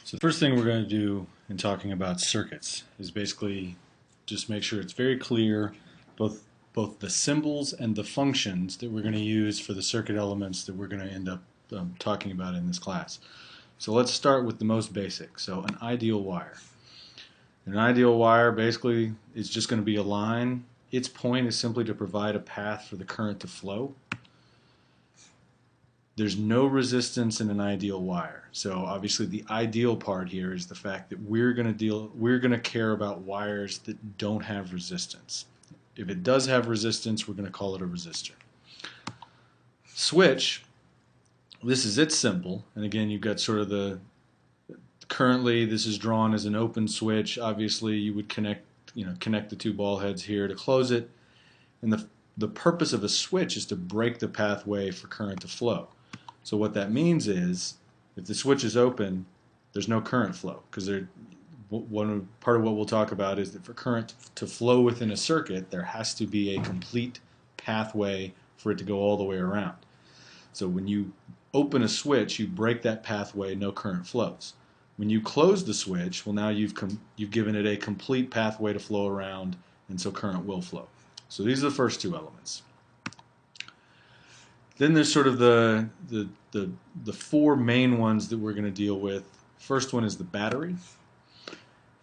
So the first thing we're going to do in talking about circuits is basically just make sure it's very clear both the symbols and the functions that we're going to use for the circuit elements that we're going to end up talking about in this class. So let's start with the most basic. So an ideal wire. An ideal wire basically is just going to be a line. Its point is simply to provide a path for the current to flow. There's no resistance in an ideal wire. So obviously the ideal part here is the fact that we're going to care about wires that don't have resistance. If it does have resistance, we're going to call it a resistor. Switch, this is its symbol, and again you've got sort of currently this is drawn as an open switch. Obviously you would connect the two ball heads here to close it, and the purpose of a switch is to break the pathway for current to flow. So what that means is, if the switch is open, there's no current flow, because part of what we'll talk about is that for current to flow within a circuit, there has to be a complete pathway for it to go all the way around. So when you open a switch, you break that pathway, no current flows. When you close the switch, well, now you've given it a complete pathway to flow around, and so current will flow. So these are the first two elements. Then there's sort of the four main ones that we're going to deal with. First one is the battery.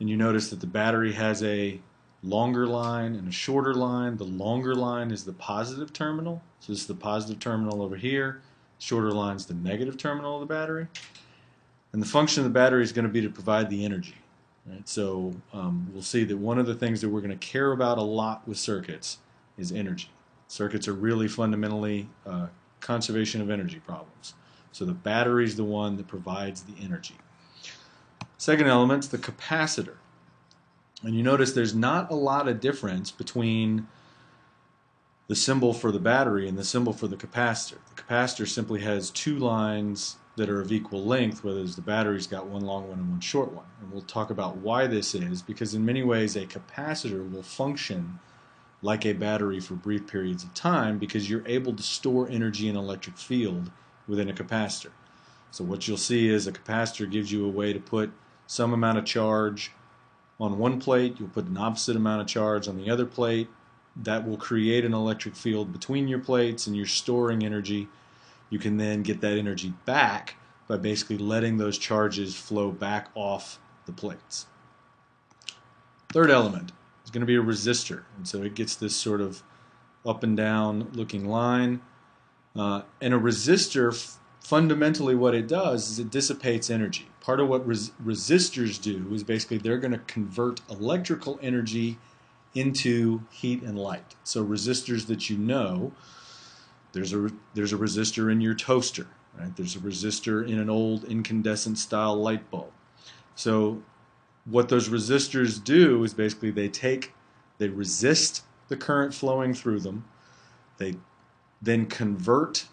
And you notice that the battery has a longer line and a shorter line. The longer line is the positive terminal. So this is the positive terminal over here. Shorter line is the negative terminal of the battery. And the function of the battery is going to be to provide the energy. Right? So we'll see that one of the things that we're going to care about a lot with circuits is energy. Circuits are really fundamentally conservation of energy problems. So the battery is the one that provides the energy. Second element is the capacitor. And you notice there's not a lot of difference between the symbol for the battery and the symbol for the capacitor. The capacitor simply has two lines that are of equal length, whereas the battery's got one long one and one short one. And we'll talk about why this is, because in many ways a capacitor will function like a battery for brief periods of time, because you're able to store energy in an electric field within a capacitor. So what you'll see is a capacitor gives you a way to put some amount of charge on one plate, you'll put an opposite amount of charge on the other plate. That will create an electric field between your plates, and you're storing energy. You can then get that energy back by basically letting those charges flow back off the plates. Third element is going to be a resistor, and so it gets this sort of up and down looking line. And a resistor, fundamentally what it does is it dissipates energy. Part of what resistors do is basically they're going to convert electrical energy into heat and light. So resistors that you know, there's a resistor in your toaster, right? There's a resistor in an old incandescent style light bulb. So what those resistors do is basically they resist the current flowing through them. They then convert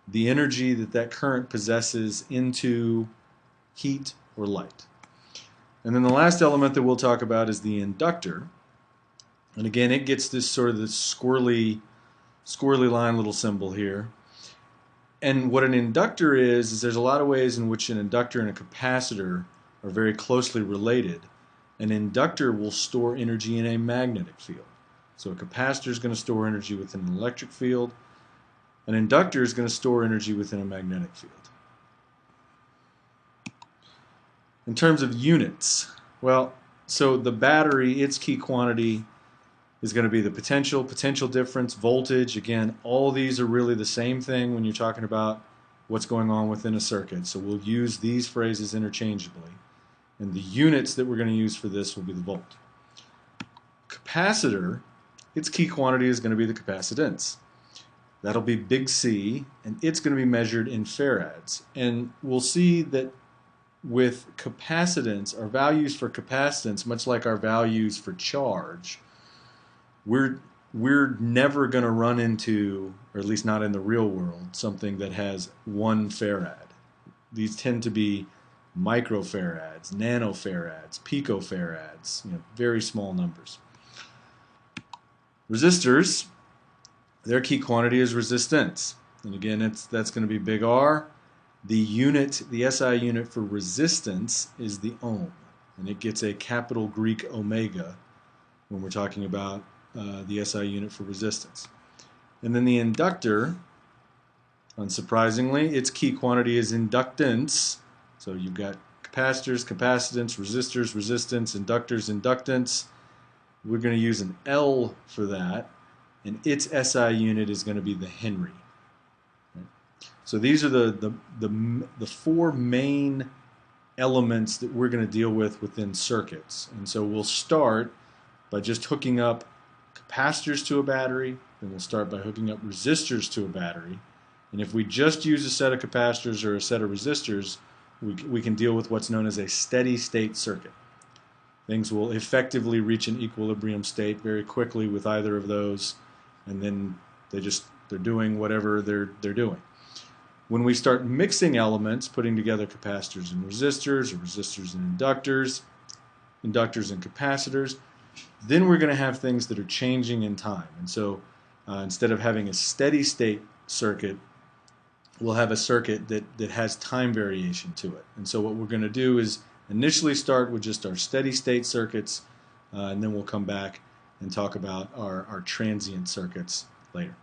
the energy that current possesses into heat or light. And then the last element that we'll talk about is the inductor. And again, it gets this sort of this squirrely line little symbol here. And what an inductor is there's a lot of ways in which an inductor and a capacitor are very closely related. An inductor will store energy in a magnetic field. So a capacitor is going to store energy within an electric field. An inductor is going to store energy within a magnetic field. In terms of units, well, so the battery, its key quantity is going to be the potential difference, voltage. Again, all these are really the same thing when you're talking about what's going on within a circuit. So we'll use these phrases interchangeably. And the units that we're going to use for this will be the volt. Capacitor, its key quantity is going to be the capacitance. That'll be big C, and it's going to be measured in farads. And we'll see that with capacitance, our values for capacitance, much like our values for charge, we're never going to run into, or at least not in the real world, something that has 1 farad. These tend to be microfarads, nanofarads, picofarads, very small numbers. Resistors, their key quantity is resistance. And again, that's going to be big R. The SI unit for resistance is the ohm, and it gets a capital Greek omega when we're talking about the SI unit for resistance. And then the inductor, unsurprisingly, its key quantity is inductance. So you've got capacitors, capacitance, resistors, resistance, inductors, inductance. We're going to use an L for that, and its SI unit is going to be the Henry. So these are the four main elements that we're going to deal with within circuits. And so we'll start by just hooking up capacitors to a battery, then we'll start by hooking up resistors to a battery. And if we just use a set of capacitors or a set of resistors, we can deal with what's known as a steady state circuit. Things will effectively reach an equilibrium state very quickly with either of those, and then they're doing whatever they're doing. When we start mixing elements, putting together capacitors and resistors, or resistors and inductors, inductors and capacitors, then we're going to have things that are changing in time. And so instead of having a steady state circuit, we'll have a circuit that has time variation to it. And so what we're going to do is initially start with just our steady state circuits, and then we'll come back and talk about our transient circuits later.